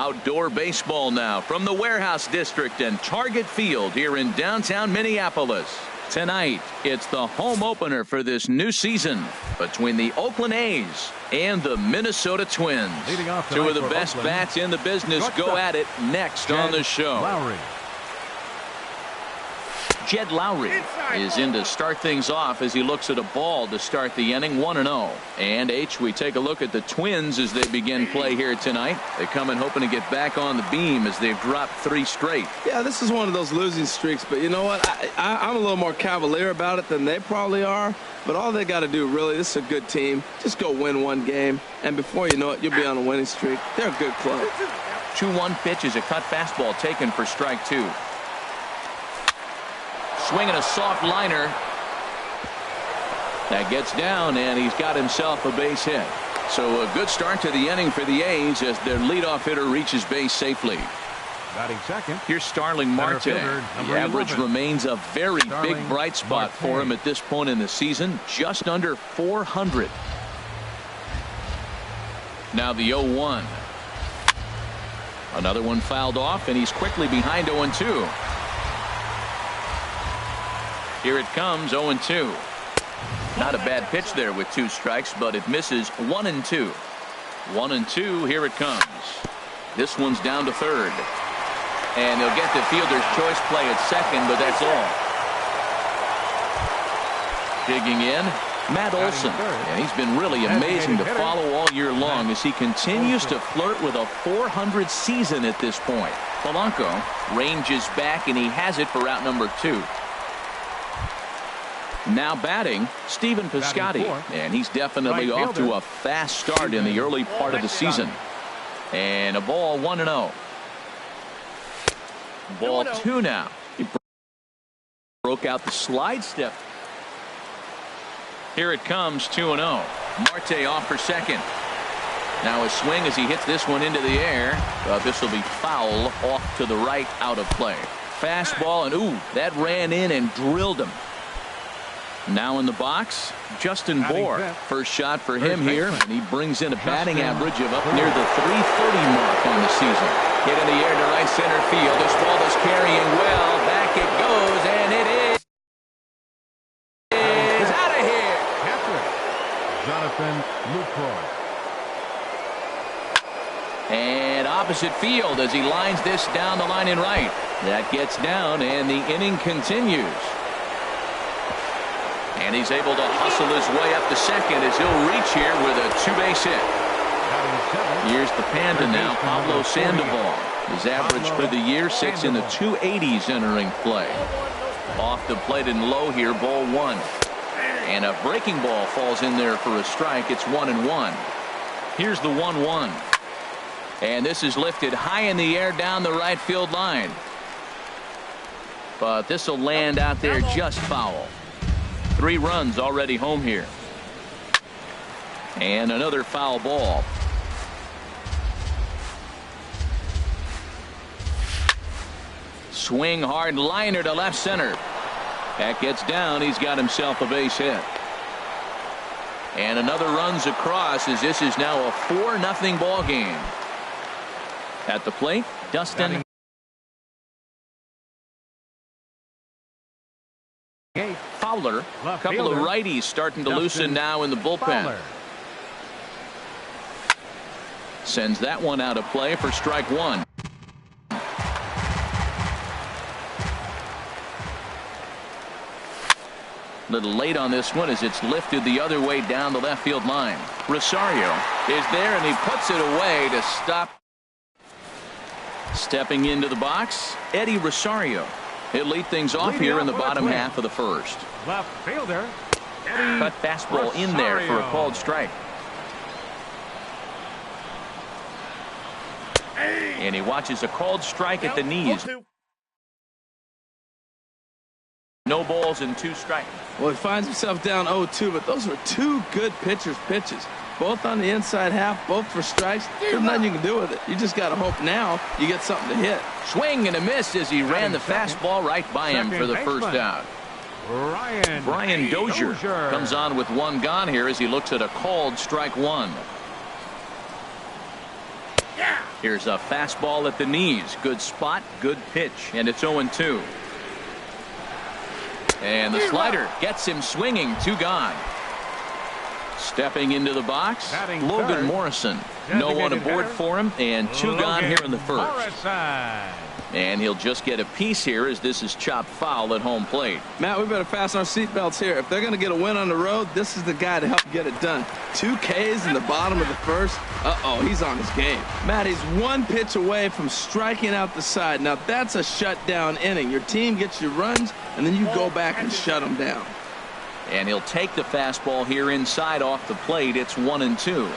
Outdoor baseball now from the Warehouse District and Target Field here in downtown Minneapolis. Tonight, it's the home opener for this new season between the Oakland A's and the Minnesota Twins. Two of the best bats in the business go at it next on the show. Jed Lowry is in to start things off as he looks at a ball to start the inning, 1-0. And we take a look at the Twins as they begin play here tonight. They come in hoping to get back on the beam as they've dropped 3 straight. Yeah, this is one of those losing streaks, but you know what? I'm a little more cavalier about it than they probably are. But all they got to do, really, this is a good team. Just go win one game, and before you know it, you'll be on a winning streak. They're a good club. 2-1 pitch is a cut fastball taken for strike 2. Swinging a soft liner. That gets down, and he's got himself a base hit. So a good start to the inning for the A's as their leadoff hitter reaches base safely. Batting second. Here's Starling Marte. The average remains a very big bright spot for him at this point in the season, just under 400. Now the 0-1. Another one fouled off, and he's quickly behind 0-2. Here it comes, 0-2. Not a bad pitch there with 2 strikes, but it misses 1-2. 1-2, here it comes. This one's down to third. And they'll get the fielder's choice play at second, but that's all. Digging in, Matt Olson. And he's been really amazing to follow all year long as he continues to flirt with a 400 season at this point. Polanco ranges back, and he has it for out number 2. Now batting, Stephen Piscotty, and he's definitely off to a fast start in the early part of the season. And a ball, 1-0. Ball 2 now. He broke out the slide step. Here it comes, 2-0. Marte off for second. Now a swing as he hits this one into the air. This will be foul off to the right, out of play. Fastball, and ooh, that ran in and drilled him. Now in the box, Justin Bohr. First shot for him here, and he brings in a batting average of up near the 330 mark on the season. Hit in the air to right center field. This ball is carrying well. Back it goes, and it is out of here. Jonathan Lucroy. And opposite field as he lines this down the line in right. That gets down, and the inning continues. And he's able to hustle his way up to second as he'll reach here with a 2-base hit. Here's the Panda now, Pablo Sandoval. His average for the year sits in the 280s entering play. Off the plate and low here, ball 1. And a breaking ball falls in there for a strike. It's 1-1. Here's the 1-1. And this is lifted high in the air down the right field line. But this will land out there just foul. 3 runs already home here. And another foul ball. Swing hard liner to left center. That gets down. He's got himself a base hit. And another runs across as this is now a 4-0 ball game. At the plate, Dustin Fowler. A couple of righties starting to loosen now in the bullpen. Sends that one out of play for strike 1. Little late on this one as it's lifted the other way down the left field line. Rosario is there, and he puts it away to stop. Stepping into the box, Eddie Rosario. He'll lead things off here in the bottom half of the first. Left fielder, Cut fastball in there for a called strike. And he watches a called strike at the knees. No balls and 2 strikes. Well, he finds himself down 0-2, but those were 2 good pitchers' pitches. Both on the inside half, both for strikes. There's nothing you can do with it. You just got to hope now you get something to hit. Swing and a miss as he ran the fastball right by him for the first out. Brian Dozier comes on with 1 gone here as he looks at a called strike 1. Here's a fastball at the knees. Good spot, good pitch, and it's 0-2. And the slider gets him swinging. 2 gone. Stepping into the box, Logan Morrison. No one aboard for him, and 2 gone here in the first. And he'll just get a piece here as this is chopped foul at home plate. Matt, we better fasten our seatbelts here. If they're going to get a win on the road, this is the guy to help get it done. 2 Ks in the bottom of the first. Uh-oh, he's on his game. Matt, he's 1 pitch away from striking out the side. Now, that's a shutdown inning. Your team gets your runs, and then you go back and shut them down. And he'll take the fastball here inside off the plate. It's 1-2.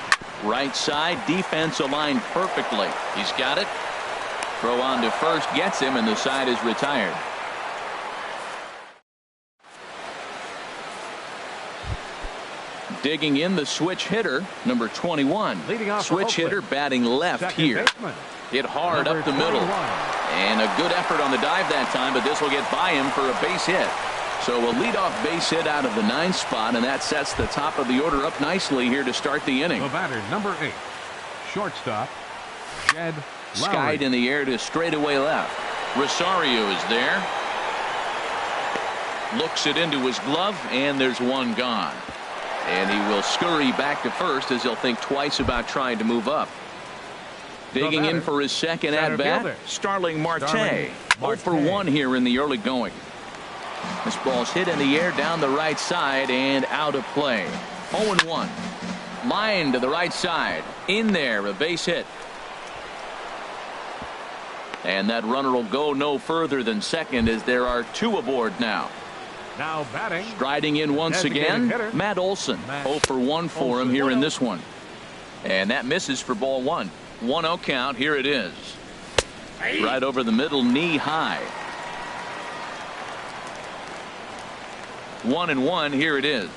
Right side, defense aligned perfectly. He's got it. Throw on to first gets him, and the side is retired. Digging in the switch hitter, number 21. Switch hitter batting left here. Hit hard up the middle. And a good effort on the dive that time, but this will get by him for a base hit. So a leadoff base hit out of the 9th spot, and that sets the top of the order up nicely here to start the inning. The batter, number 8, shortstop, Jed Skied in the air to straightaway left. Rosario is there. Looks it into his glove, and there's 1 gone. And he will scurry back to first as he'll think twice about trying to move up. Digging in for his second at-bat, Starling Marte. 0 for 1 here in the early going. This ball's hit in the air down the right side and out of play. 0-1. Line to the right side. In there, a base hit. And that runner will go no further than second as there are 2 aboard now. Now batting. Striding in once again, Matt Olson. 0 for 1 for him here in this one. And that misses for ball 1. 1-0 count. Here it is. Right over the middle, knee high. 1-1. Here it is.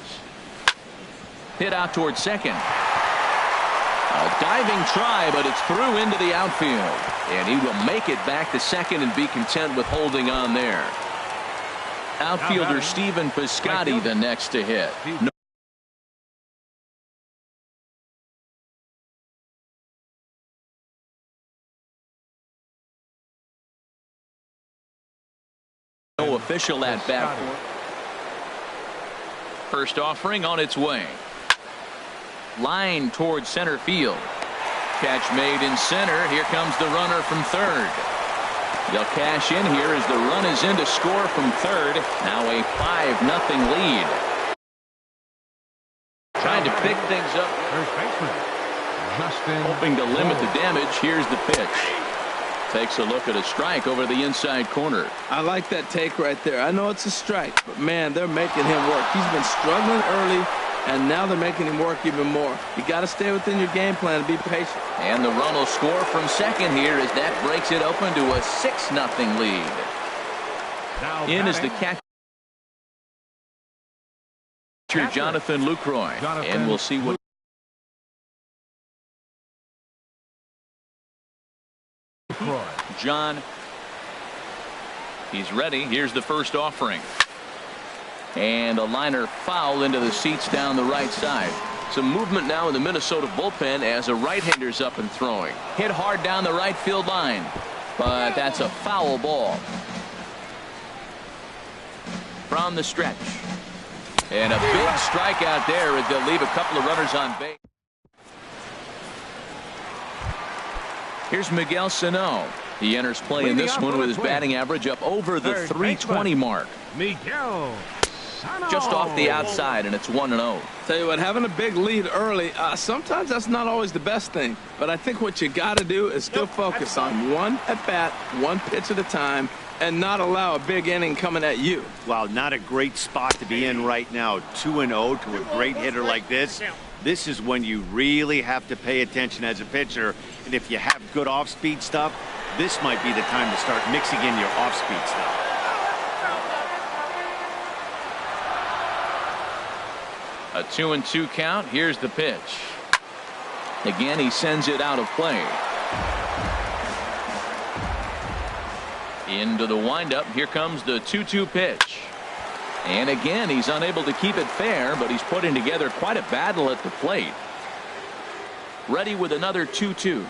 Hit out towards second. A diving try, but it's through into the outfield. And he will make it back to second and be content with holding on there. Outfielder Stephen Piscotty the next to hit. No official at bat. First offering on its way. Line towards center field. Catch made in center. Here comes the runner from third. They'll cash in here as the run is in to score from third. Now a 5-0 lead. Trying to pick things up. Hoping to limit the damage. Here's the pitch. Takes a look at a strike over the inside corner. I like that take right there. I know it's a strike, but man, they're making him work. He's been struggling early, and now they're making him work even more. You got to stay within your game plan and be patient. And the run will score from second here as that breaks it open to a 6-0 lead. Now in is the catcher, Jonathan Lucroy. And we'll see what John. He's ready. Here's the first offering. And a liner foul into the seats down the right side. Some movement now in the Minnesota bullpen as a right-hander's up and throwing. Hit hard down the right field line. But that's a foul ball. From the stretch. And a big strikeout there as they'll leave a couple of runners on base. Here's Miguel Sano. He enters play in this one with his batting average up over the 320 mark. Miguel Sano. Just off the outside, and it's 1-0. Tell you what, having a big lead early, sometimes that's not always the best thing. But I think what you got to do is still focus on one at-bat, one pitch at a time, and not allow a big inning coming at you. Well, not a great spot to be in right now. 2-0 to a great hitter like this. This is when you really have to pay attention as a pitcher. And if you have good off-speed stuff, this might be the time to start mixing in your off-speed stuff. A 2-2 count. Here's the pitch. Again, he sends it out of play. Into the windup. Here comes the 2-2 pitch. And again, he's unable to keep it fair, but he's putting together quite a battle at the plate. Ready with another 2-2.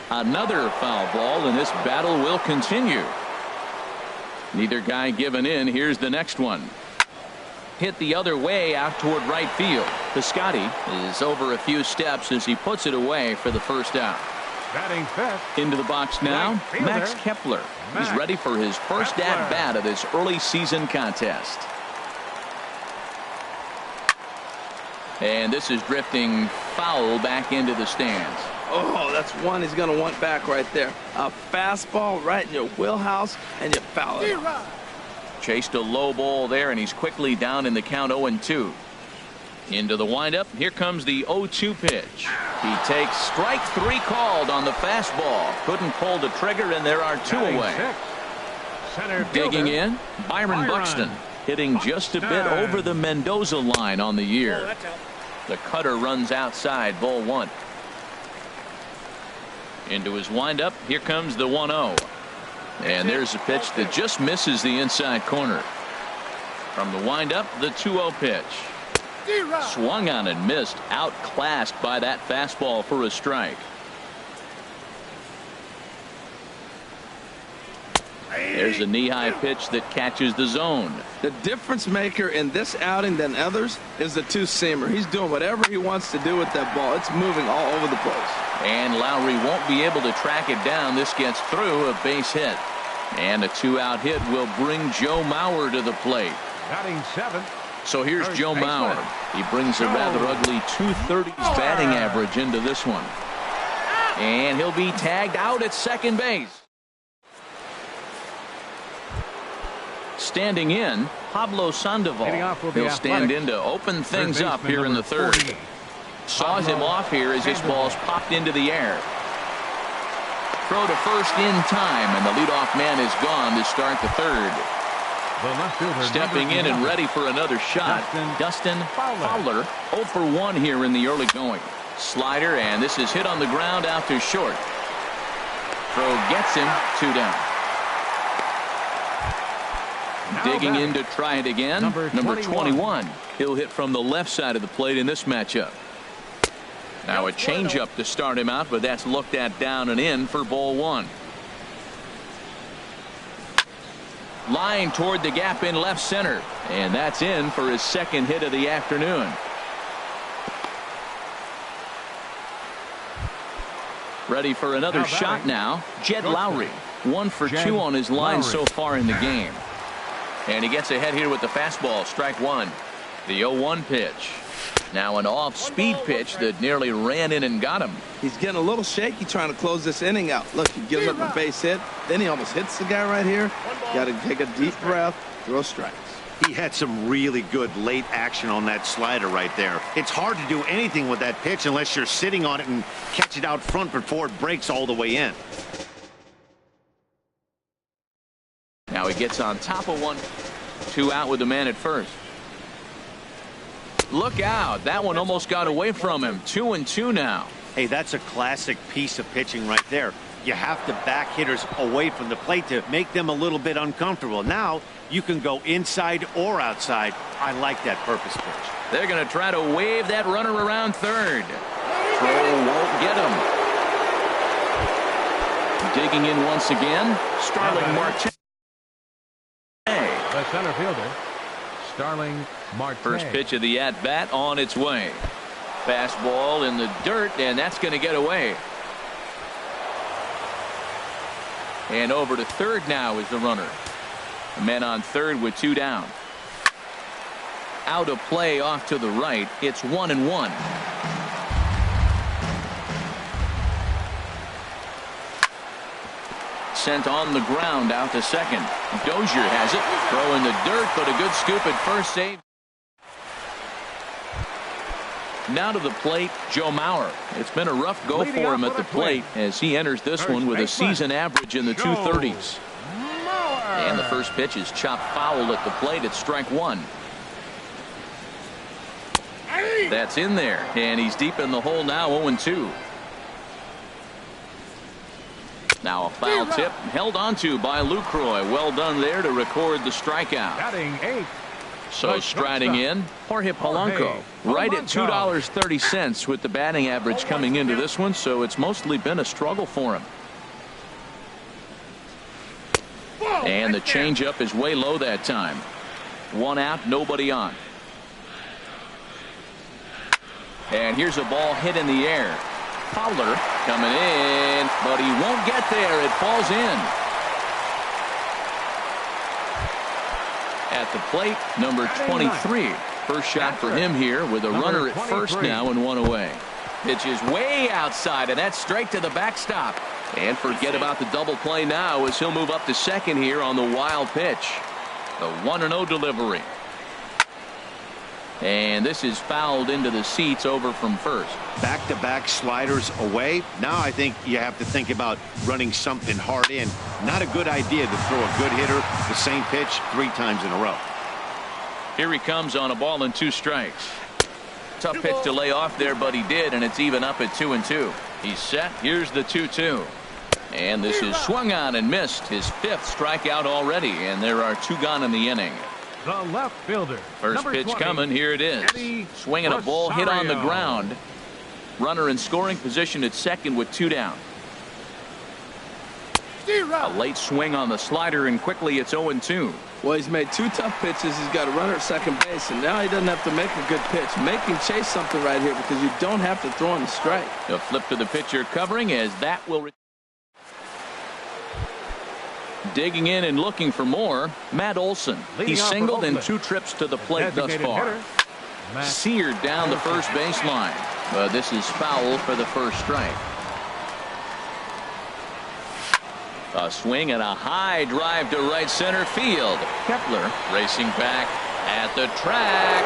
Another foul ball, and this battle will continue. Neither guy giving in. Here's the next one. Hit the other way out toward right field. Piscotty is over a few steps as he puts it away for the first out. Batting fifth. Into the box now, Right Max fielder. Kepler. He's Max ready for his first Kepler. at-bat of this early season contest. And this is drifting foul back into the stands. Oh, that's one he's going to want back right there. A fastball right in your wheelhouse, and you foul it. Chased a low ball there, and he's quickly down in the count 0-2. Into the windup. Here comes the 0-2 pitch. He takes strike 3 called on the fastball. Couldn't pull the trigger, and there are 2 Batting away. sixth. Center Digging fielder. in, Byron Buxton. Hitting just a bit over the Mendoza line on the year. The cutter runs outside, ball 1. Into his windup. Here comes the 1-0. And there's a pitch that just misses the inside corner. From the windup, the 2-0 pitch. Swung on and missed. Outclassed by that fastball for a strike. There's a knee-high pitch that catches the zone. The difference maker in this outing than others is the two-seamer. He's doing whatever he wants to do with that ball. It's moving all over the place. And Lowry won't be able to track it down. This gets through, a base hit. And a 2-out hit will bring Joe Mauer to the plate. Batting seventh. So here's Third Joe baseman. Mauer. He brings a rather ugly 230s batting average into this one. And he'll be tagged out at second base. Standing in, Pablo Sandoval. Leading off will be He'll stand Athletics. in to open things Third up baseman here in the number third. 48. Saws him Pablo off here as this Sandoval. ball's popped into the air. Throw to first in time, and the leadoff man is gone to start the third. The left fielder. Stepping in and ready for another shot, Dustin Fowler. 0 for 1 here in the early going. Slider, and this is hit on the ground out to short. Throw gets him, 2 down. Now Digging batting. in to try it again. Number 21. He'll hit from the left side of the plate in this matchup. Now a changeup to start him out, but that's looked at down and in for ball 1. Line toward the gap in left center, and that's in for his second hit of the afternoon. Ready for another Now shot batting. now. Jed Lowry. 1 for Jed 2 on his line Lowry. so far in the game. And he gets ahead here with the fastball. Strike 1. The 0-1 pitch. Now an off-speed pitch that nearly ran in and got him. He's getting a little shaky trying to close this inning out. Look, he gives up a base hit. Then he almost hits the guy right here. Got to take a deep breath, throw strikes. He had some really good late action on that slider right there. It's hard to do anything with that pitch unless you're sitting on it and catch it out front before it breaks all the way in. Now he gets on top of one. 2 out with the man at first. Look out. That one almost got away from him. 2-2 now. Hey, that's a classic piece of pitching right there. You have to back hitters away from the plate to make them a little bit uncomfortable. Now you can go inside or outside. I like that purpose pitch. They're going to try to wave that runner around third. Throw won't get him. Digging in once again, Starling Marte. The center fielder. Starling Marte. First pitch of the at-bat on its way. Fastball in the dirt, and that's going to get away. And over to third now is the runner. A man on third with 2 down. Out of play off to the right. It's 1-1. Sent on the ground out to second. Dozier has it. Throw in the dirt, but a good scoop at first. Save. Now to the plate, Joe Mauer. It's been a rough go Leading for off him at with the a twin. plate as he enters this First one with a baseman, season average in the Joe 230s. Mauer. And the first pitch is chopped foul at the plate. It's strike 1. That's in there, and he's deep in the hole now, 0-2. Now a foul tip held onto by Lucroy. Well done there to record the strikeout. Batting 8. So striding in, Jorge Polanco, right at $2.30 with the batting average coming into this one, so it's mostly been a struggle for him. And the changeup is way low that time. 1 out, nobody on. And here's a ball hit in the air. Fowler coming in, but he won't get there. It falls in. At the plate, number 23. First shot for him here with a runner at first now and 1 away. Pitch is way outside, and that's straight to the backstop. And forget about the double play now as he'll move up to second here on the wild pitch. The 1-0 delivery. And this is fouled into the seats over from first. Back-to-back sliders away. Now I think you have to think about running something hard in. Not a good idea to throw a good hitter the same pitch 3 times in a row. Here he comes on a ball and 2 strikes. Tough pitch to lay off there, but he did, and it's even up at 2-2. He's set. Here's the 2-2. And this is swung on and missed. His 5th strikeout already, and there are 2 gone in the inning. The left fielder. First pitch 20, coming. Here it is. Swinging a ball hit on the ground. Runner in scoring position at second with 2 down. A late swing on the slider, and quickly it's 0-2. Well, he's made 2 tough pitches. He's got a runner at second base, and now he doesn't have to make a good pitch. Make him chase something right here because you don't have to throw him a strike. A flip to the pitcher covering as that will. Digging in and looking for more, Matt Olson. He's singled in 2 trips to the plate thus far. Seared down the first baseline, but this is foul for the first strike. A swing and a high drive to right center field. Kepler racing back at the track.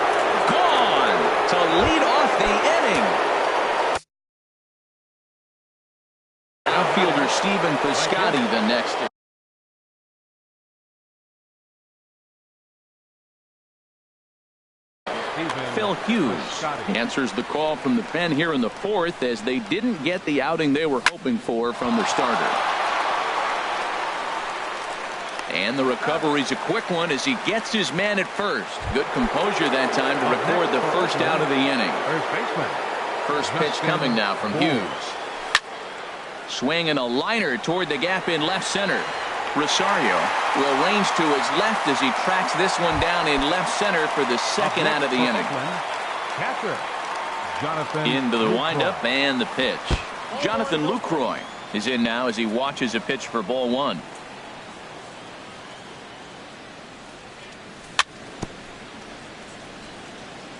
Gone to lead off the inning. Outfielder Stephen Piscotty the next. Phil Hughes answers the call from the pen here in the 4th as they didn't get the outing they were hoping for from their starter. And the recovery's a quick one as he gets his man at first. Good composure that time to record the first out of the inning. First pitch coming now from Hughes. Swing and a liner toward the gap in left center. Rosario will range to his left as he tracks this one down in left center for the 2nd out of the inning. Into the windup and the pitch. Jonathan Lucroy is in now as he watches a pitch for ball 1.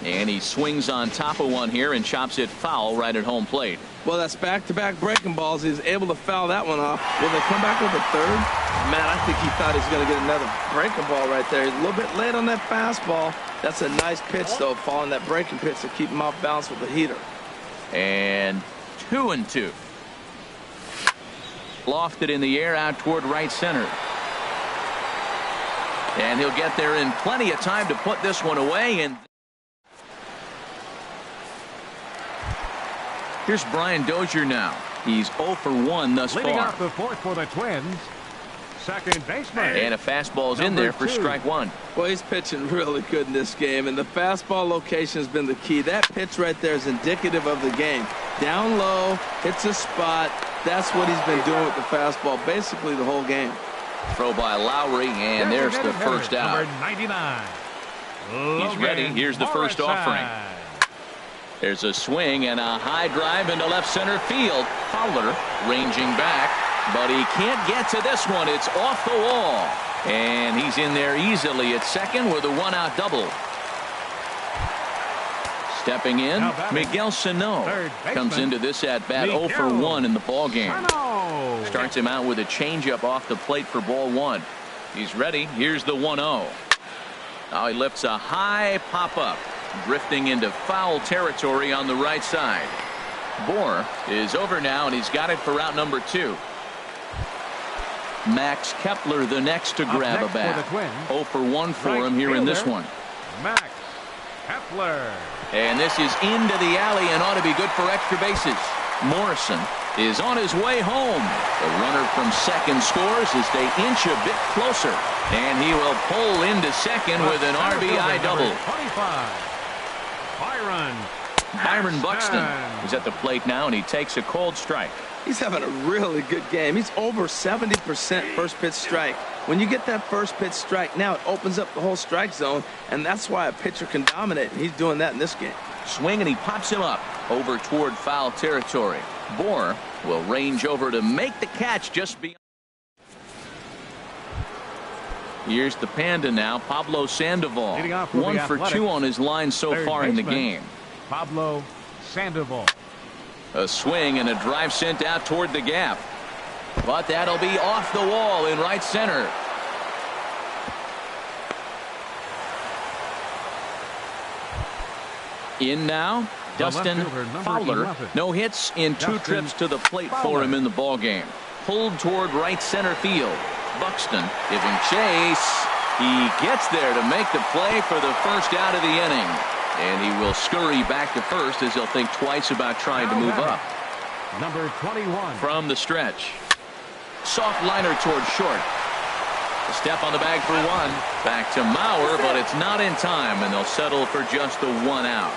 And he swings on top of one here and chops it foul right at home plate. Well, that's back-to-back breaking balls. He's able to foul that one off. Will they come back with a 3rd? Man, I think he thought he was going to get another breaking ball right there. He's a little bit late on that fastball. That's a nice pitch, though, following that breaking pitch to keep him off balance with the heater. And 2-2. Lofted in the air out toward right center. And he'll get there in plenty of time to put this one away. And here's Brian Dozier now. He's 0 for 1 thus far. Leading off the 4th for the Twins, second baseman. And a fastball's in there for strike 1. Well, he's pitching really good in this game, and the fastball location has been the key. That pitch right there is indicative of the game. Down low, hits a spot. That's what he's been doing with the fastball basically the whole game. Throw by Lowry, and there's the first out. Number 99. He's ready. Here's the first offering. There's a swing and a high drive into left center field. Fowler ranging back, but he can't get to this one. It's off the wall. And he's in there easily at second with a 1-out double. Stepping in, Miguel Sano comes into this at-bat 0 for 1 in the ballgame. Starts him out with a changeup off the plate for ball 1. He's ready. Here's the 1-0. Now he lifts a high pop-up. Drifting into foul territory on the right side. Bohr is over now, and he's got it for route number 2. Max Kepler the next to grab a bat. 0 for 1 for him here in this one. Max Kepler. And this is into the alley and ought to be good for extra bases. Morrison is on his way home. The runner from second scores as they inch a bit closer. And he will pull into second with an RBI double. 25. Byron Buxton is at the plate now, and he takes a cold strike. He's having a really good game. He's over 70% first pitch strike. When you get that first pitch strike, now it opens up the whole strike zone, and that's why a pitcher can dominate, and he's doing that in this game. Swing, and he pops him up over toward foul territory. Bohr will range over to make the catch just beyond. Here's the Panda now, Pablo Sandoval. 1 for 2 on his line so far in the game. Pablo Sandoval. A swing and a drive sent out toward the gap. But that'll be off the wall in right center. In now, Dustin Fowler. No hits in 2 trips to the plate for him in the ball game. Pulled toward right center field. Buxton giving chase. He gets there to make the play for the first out of the inning. And he will scurry back to first as he'll think twice about trying to move up. Number 21. From the stretch. Soft liner toward short. A step on the bag for 1. Back to Mauer, but it's not in time, and they'll settle for just the 1 out.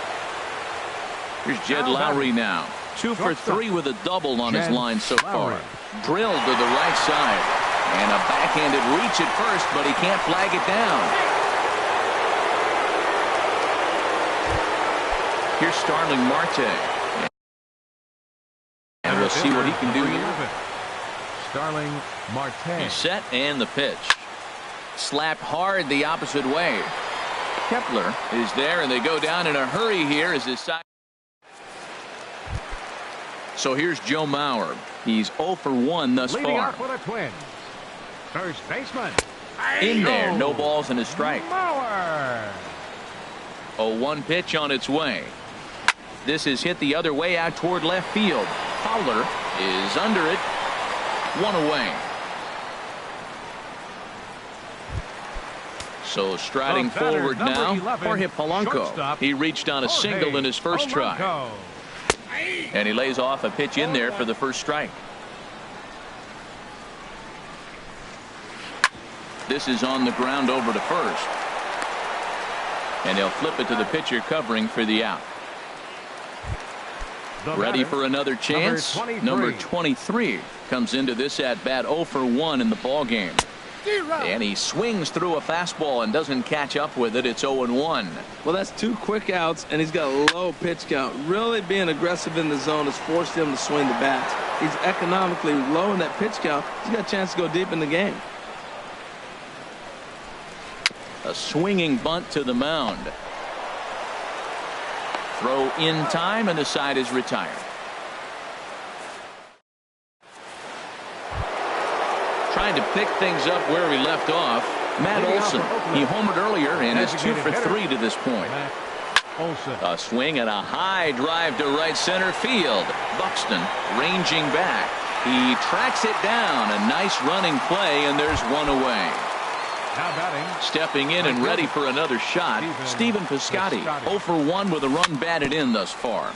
Here's Jed Lowry now. 2 for 3 with a double on his line so far. Drilled to the right side. And a backhanded reach at first, but he can't flag it down. Here's Starling Marte. And we'll see what he can do here. Starling Marte. He's set, and the pitch. Slapped hard the opposite way. Kepler is there, and they go down in a hurry here as his side. So here's Joe Mauer. He's 0 for 1 thus Leading far. off with a twin. First baseman. In there, no balls and a strike. Mauer. A 1 pitch on its way. This is hit the other way out toward left field. Fowler is under it. 1 away. So striding forward now, Jorge Polanco. He reached on a single in his first try. And he lays off a pitch in there for the first strike. This is on the ground over to first. And he'll flip it to the pitcher covering for the out. Ready for another chance. Number 23 comes into this at bat 0 for 1 in the ball game. And he swings through a fastball and doesn't catch up with it. It's 0-1. Well, that's 2 quick outs, and he's got a low pitch count. Really being aggressive in the zone has forced him to swing the bats. He's economically low in that pitch count. He's got a chance to go deep in the game. A swinging bunt to the mound. Throw in time, and the side is retired. Trying to pick things up where we left off. Matt Olson. He homered earlier and is 2 for 3 to this point. A swing and a high drive to right center field. Buxton ranging back. He tracks it down. A nice running play, and there's 1 away. Stepping in and ready for another shot, Stephen Piscotty. 0 for 1 with a run batted in thus far.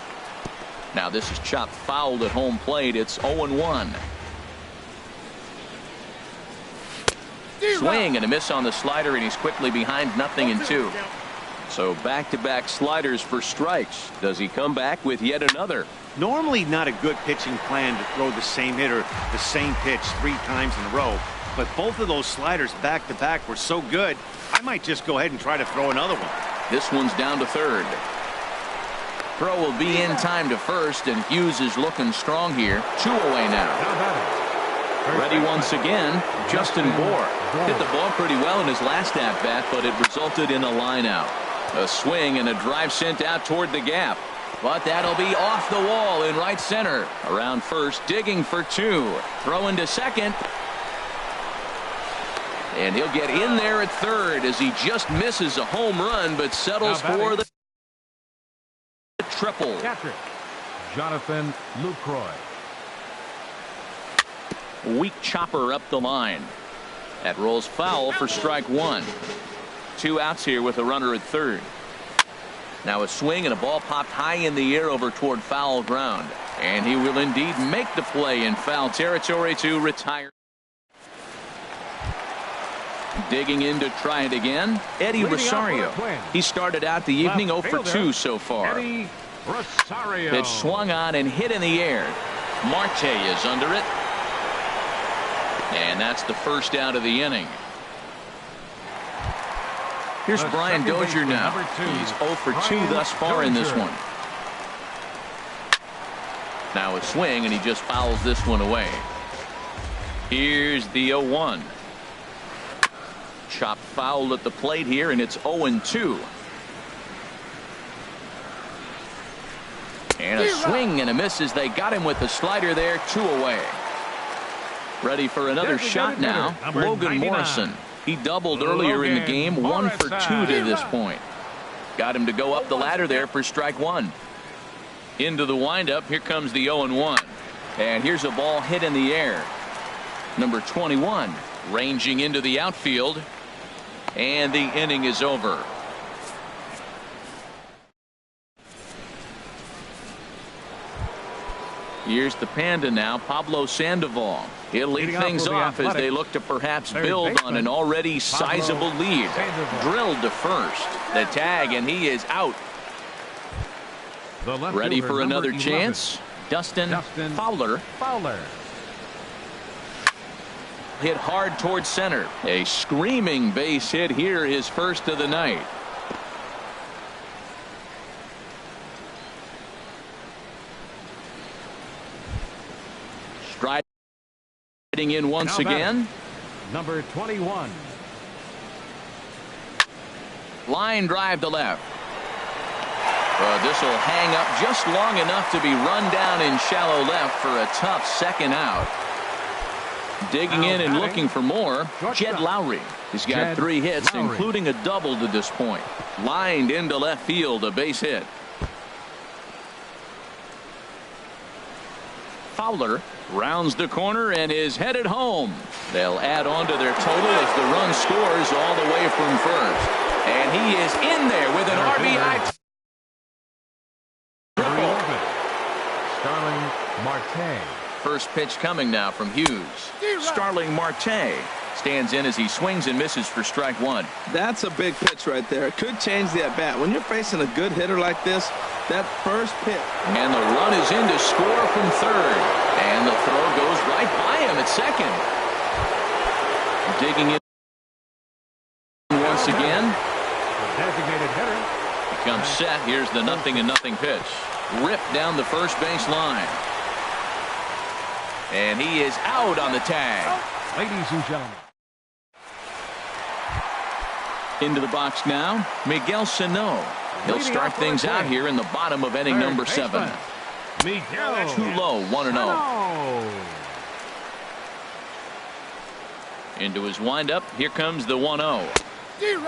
Now this is chopped fouled at home plate. It's 0-1. Swing and a miss on the slider, and he's quickly behind 0-2. So back-to-back sliders for strikes. Does he come back with yet another? Normally not a good pitching plan to throw the same hitter the same pitch 3 times in a row. But both of those sliders back-to-back were so good, I might just go ahead and try to throw another one. This one's down to third. Throw will be in time to first, and Hughes is looking strong here. 2 away now. Ready once again, Justin Bohr. Hit the ball pretty well in his last at-bat, but it resulted in a line out. A swing and a drive sent out toward the gap. But that'll be off the wall in right center. Around first, digging for 2. Throw into second. And he'll get in there at third as he just misses a home run, but settles for the triple. Jonathan Lucroy. Weak chopper up the line. That rolls foul for strike 1. 2 outs here with a runner at third. Now a swing and a ball popped high in the air over toward foul ground. And he will indeed make the play in foul territory to retire. Digging in to try it again, Eddie Rosario. He started out the evening 0 for 2 so far. Eddie Rosario. Pitch swung on and hit in the air. Marte is under it. And that's the first out of the inning. Here's Brian Dozier now. He's 0 for 2 thus far in this one. Now a swing, and he just fouls this one away. Here's the 0-1. Chopped foul at the plate here, and it's 0-2. And a swing and a miss as they got him with the slider there. 2 away. Ready for another shot now. Logan Morrison. He doubled earlier in the game. 1 for 2 to this point. Got him to go up the ladder there for strike 1. Into the windup. Here comes the 0-1. And here's a ball hit in the air. Number 21 ranging into the outfield. And the inning is over. Here's the Panda now, Pablo Sandoval. He'll lead things off as they look to perhaps build on an already sizable lead. Drilled to first. The tag, and he is out. Ready for another chance. Dustin Fowler. Hit hard towards center. A screaming base hit here, his first of the night. Striding in once again. Number 21. Line drive to left. This will hang up just long enough to be run down in shallow left for a tough second out. Digging in and looking for more, Jed Lowry. He's got 3 hits, including a double to this point. Lined into left field, a base hit. Fowler rounds the corner and is headed home. They'll add on to their total as the run scores all the way from first. And he is in there with an RBI. Starling Marte. First pitch coming now from Hughes. Starling Marte stands in as he swings and misses for strike 1. That's a big pitch right there. It could change the at-bat. When you're facing a good hitter like this, that first pitch. And the run is in to score from third. And the throw goes right by him at second. Digging in once again. Designated hitter. Becomes set. Here's the 0-0 pitch. Ripped down the first base line. And he is out on the tag. Ladies and gentlemen. Into the box now, Miguel Sano. He'll start things out here in the bottom of inning number 7. Miguel. Too low, 1-0. Into his windup, here comes the 1-0.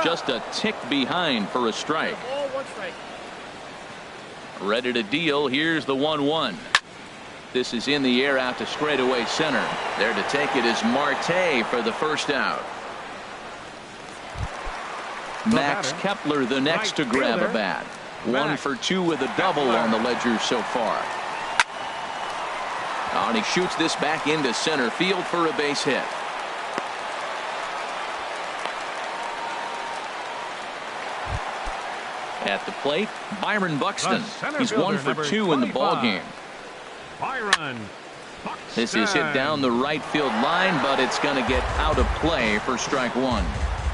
Just a tick behind for a strike. Ready to deal. Here's the 1-1. This is in the air out to straightaway center. There to take it is Marte for the first out. Max Kepler the next to grab a bat. 1 for 2 with a double on the ledger so far. And he shoots this back into center field for a base hit. At the plate, Byron Buxton. He's 1 for 2 in the ball game. Byron Buxton. This is hit down the right field line, but it's going to get out of play for strike 1.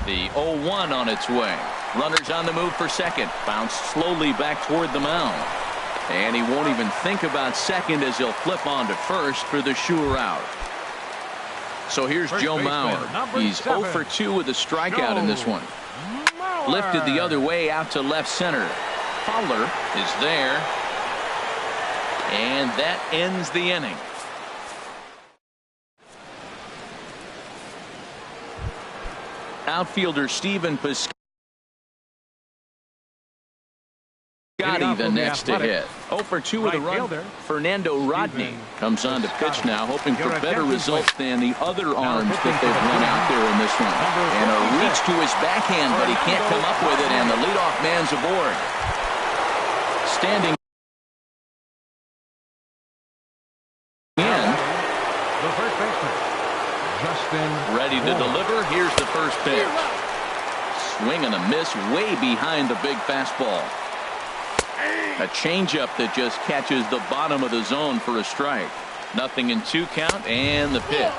The 0-1 on its way. Runners on the move for second. Bounced slowly back toward the mound. And he won't even think about second as he'll flip on to first for the sure out. So here's Joe Mauer. He's 0 for 2 with a strikeout in this one. Lifted the other way out to left center. Fowler is there. And that ends the inning. Outfielder Steven Piscotty the next to hit. 0 for 2 with a run. Fernando Rodney comes on to pitch now, hoping for better results than the other arms that they've run out there in this one. And a reach to his backhand, but he can't come up with it, and the leadoff man's aboard. standing in. The first baseman, Justin. Ready to deliver. Here's the first pitch. Swing and a miss way behind the big fastball. A changeup that just catches the bottom of the zone for a strike. Nothing in 2 count, and the pitch.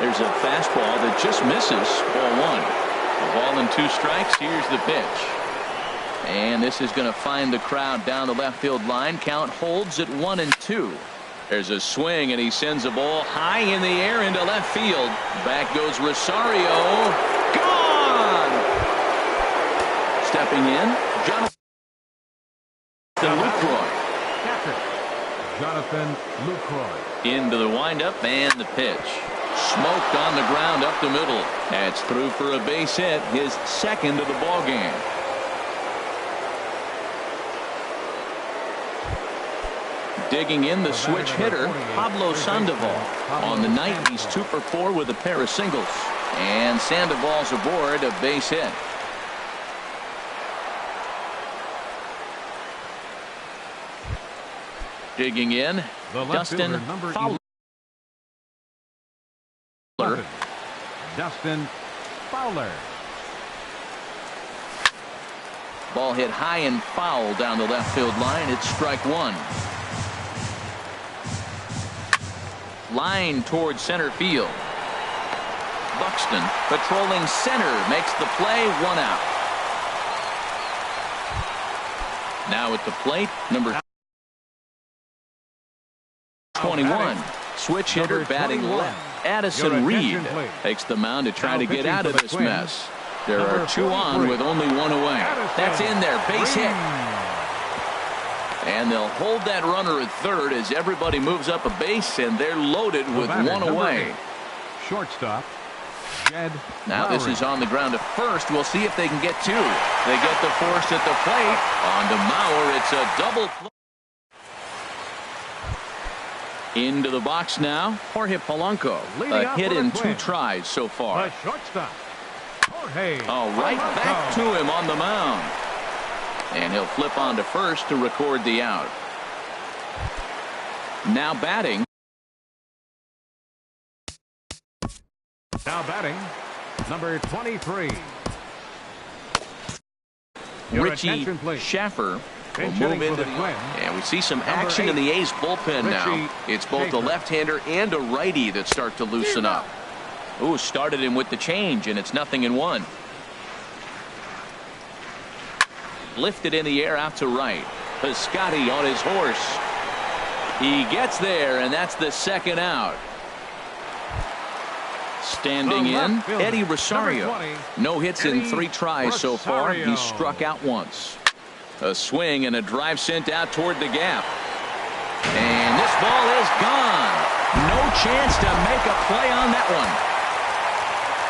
There's a fastball that just misses. Ball 1. A ball and 2 strikes. Here's the pitch. And this is going to find the crowd down the left field line. Count holds at 1-2. There's a swing, and he sends a ball high in the air into left field. Back goes Rosario. Gone! Stepping in, Jonathan Lucroy. Jonathan Lucroy. Into the windup and the pitch. Smoked on the ground up the middle. That's through for a base hit, his second of the ball game. Digging in the switch hitter, Pablo Sandoval. On the night, he's 2 for 4 with a pair of singles. And Sandoval's aboard a base hit. Digging in, Dustin Fowler. Dustin Fowler. Ball hit high and foul down the left field line. It's strike 1. Line towards center field. Buxton patrolling center makes the play. 1 out. Now at the plate, number 21. Switch hitter batting left. Addison Reed takes the mound to try to get out of this mess. There are 2 on with only 1 away. That's in there. Base hit. And they'll hold that runner at third as everybody moves up a base, and they're loaded with 1 away. Shortstop, Jed Now this is on the ground to first. We'll see if they can get 2. They get the force at the plate. On to Mauer. It's a double play. Into the box now, Jorge Polanco. A hit in 2 tries so far. The shortstop, Jorge. Oh, right back to him on the mound. And he'll flip on to first to record the out. Now batting. Now batting, number 23. Richie Schaffer will move into the and we see some action in the A's bullpen now. It's both a left-hander and a righty that start to loosen up. Ooh, started him with the change, and it's 0-1. Lifted in the air out to right. Piscotty on his horse. He gets there, and that's the second out. Standing in, Eddie Rosario. No hits in 3 tries so far. He's struck out once. A swing and a drive sent out toward the gap. And this ball is gone. No chance to make a play on that one.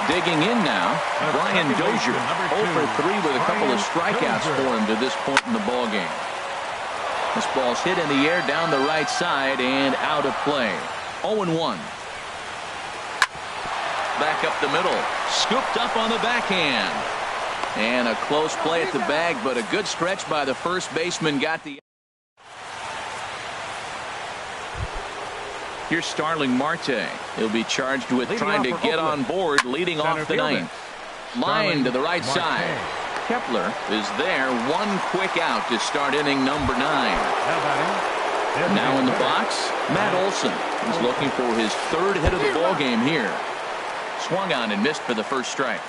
Digging in now, Brian Dozier. 0 for 3 with a couple of strikeouts for him to this point in the ball game. This ball's hit in the air down the right side and out of play. 0-1. Back up the middle. Scooped up on the backhand. And a close play at the bag, but a good stretch by the first baseman got the. Here's Starling Marte. He'll be charged with trying to get on board, leading off the 9th. Line to the right side. Kepler is there. 1 quick out to start inning number 9. Now in the box, Matt Olson. He's looking for his 3rd hit of the ball game here. Swung on and missed for the first strike.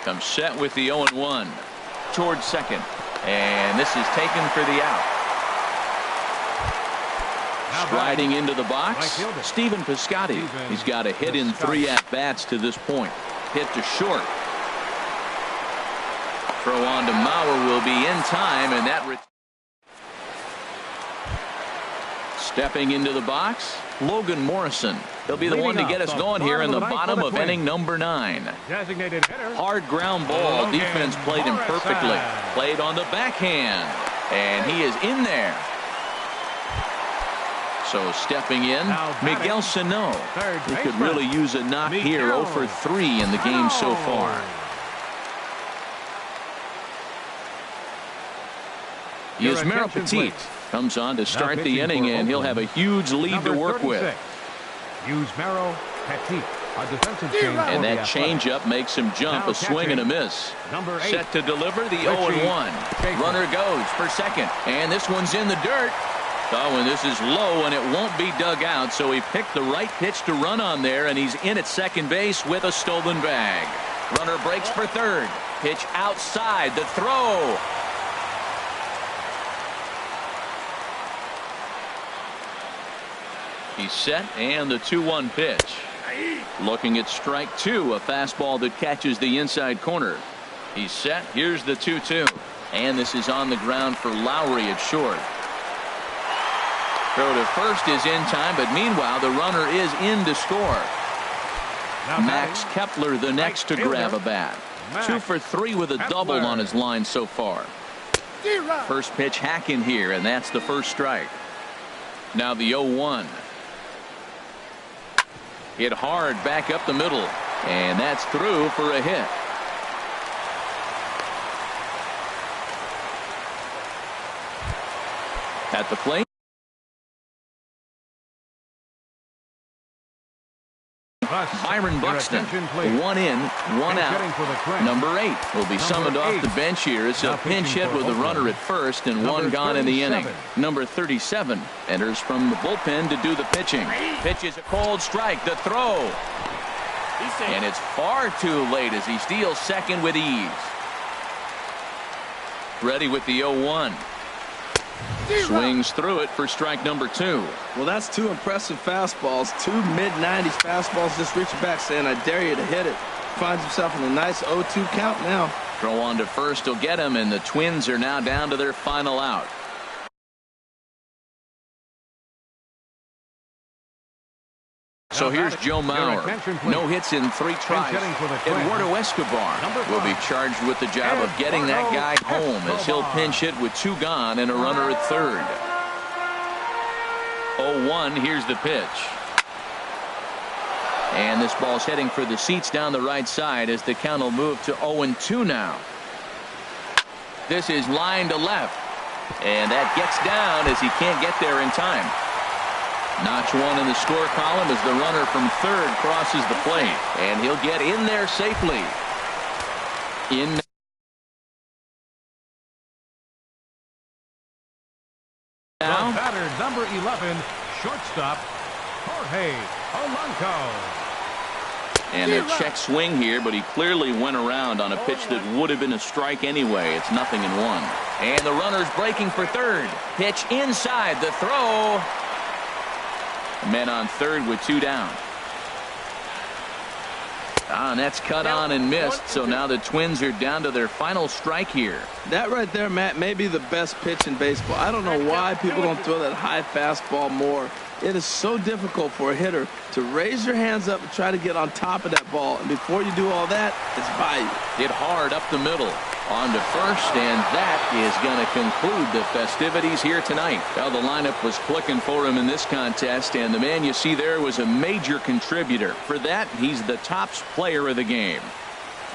Comes set with the 0-1 towards second, and this is taken for the out. Striding into the box, Stephen Piscotty. He's got a hit in 3 at-bats to this point. Hit to short. Throw on to Mauer will be in time, and that stepping into the box, Logan Morrison. He'll be the one to get us going here in the bottom of inning number 9. Hard ground ball. Defense played him perfectly. Played on the backhand. And he is in there. So stepping in, Miguel Sano. He could really use a knock here. 0 for 3 in the game so far. Yusmeiro Petit comes on to start the inning, and he'll have a huge lead to work with. Yusmeiro Petit, a defensive change. And that changeup makes him jump. A swing and a miss. Set to deliver the 0-1. Runner goes for second, and this one's in the dirt. Oh, and this is low, and it won't be dug out, so he picked the right pitch to run on there, and he's in at second base with a stolen bag. Runner breaks for third. Pitch outside. The throw. He's set, and the 2-1 pitch. Looking at strike two, a fastball that catches the inside corner. He's set. Here's the 2-2. And this is on the ground for Lowry at short. Throw to first is in time, but meanwhile the runner is in to score. Max Kepler the next to grab a bat. 2 for 3 with a double on his line so far. First pitch hack in here, and that's the first strike. Now the 0-1. Hit hard back up the middle, and that's through for a hit. At the plate, Byron Buxton, 1 in, 1 out. Number 8 will be summoned off the bench here as he'll pinch hit with a runner at first and 1 gone in the inning. Number 37 enters from the bullpen to do the pitching. Pitches a cold strike. The throw. And it's far too late as he steals second with ease. Ready with the 0-1. Swings through it for strike number 2. Well, that's 2 impressive fastballs. 2 mid-90s fastballs just reaching back saying, I dare you to hit it. Finds himself in a nice 0-2 count now. Throw on to first will get him, and the Twins are now down to their final out. So here's Joe Mauer. No hits in 3 tries. Eduardo Escobar will be charged with the job of getting that guy home as he'll pinch hit with 2 gone and a runner at third. 0-1. Here's the pitch. And this ball's heading for the seats down the right side as the count will move to 0-2 now. This is line to left. And that gets down as he can't get there in time. Notch 1 in the score column as the runner from third crosses the plate. And he'll get in there safely. In now. The batter, number 11, shortstop, Jorge Polanco. And a check swing here, but he clearly went around on a pitch that would have been a strike anyway. It's 0-1. And the runner's breaking for third. Pitch inside. The throw. Men on third with 2 down. And that's cut on and missed. So now the Twins are down to their final strike here. That right there, Matt, may be the best pitch in baseball. I don't know why people don't throw that high fastball more. It is so difficult for a hitter to raise your hands up and try to get on top of that ball. And before you do all that, it's by you. Hit hard up the middle. On to first, and that is going to conclude the festivities here tonight. Well, the lineup was clicking for him in this contest, and the man you see there was a major contributor. For that, he's the top player of the game.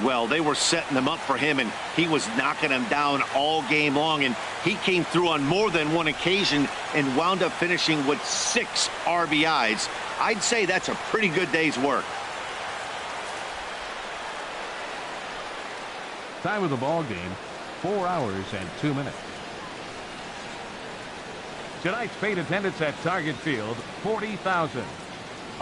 Well, they were setting them up for him, and he was knocking them down all game long, and he came through on more than one occasion and wound up finishing with 6 RBIs. I'd say that's a pretty good day's work. Time of the ball game, 4 hours and 2 minutes. Tonight's paid attendance at Target Field, 40,000.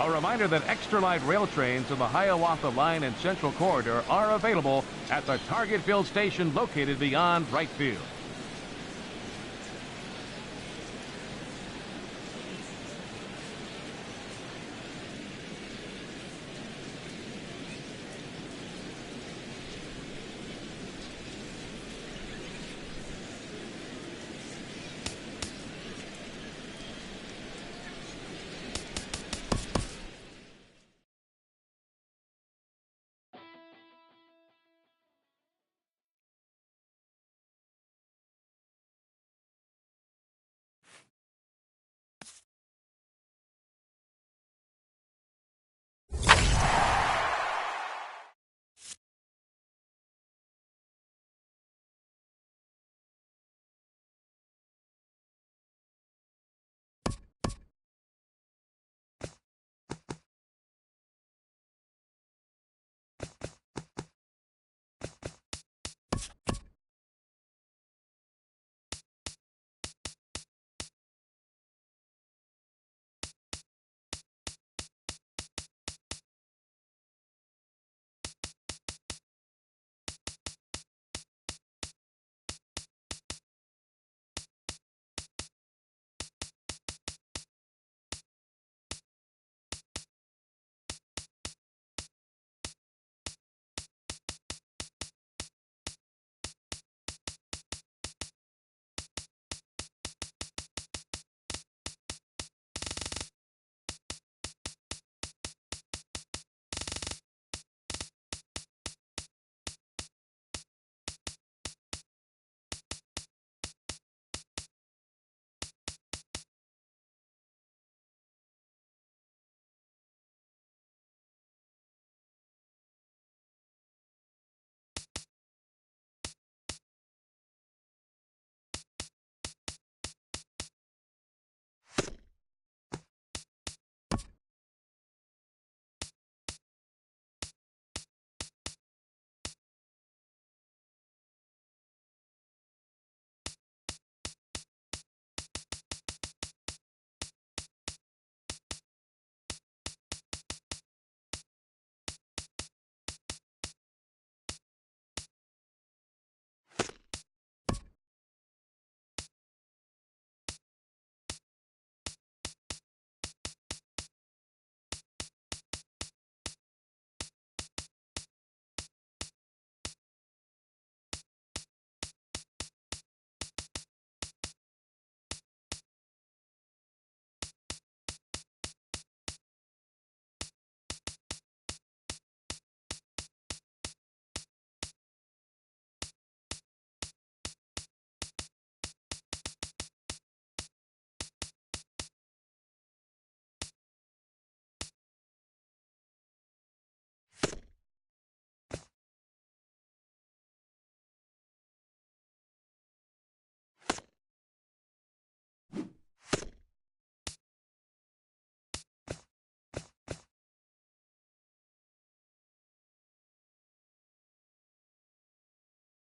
A reminder that extra light rail trains in the Hiawatha Line and Central Corridor are available at the Target Field station located beyond right field.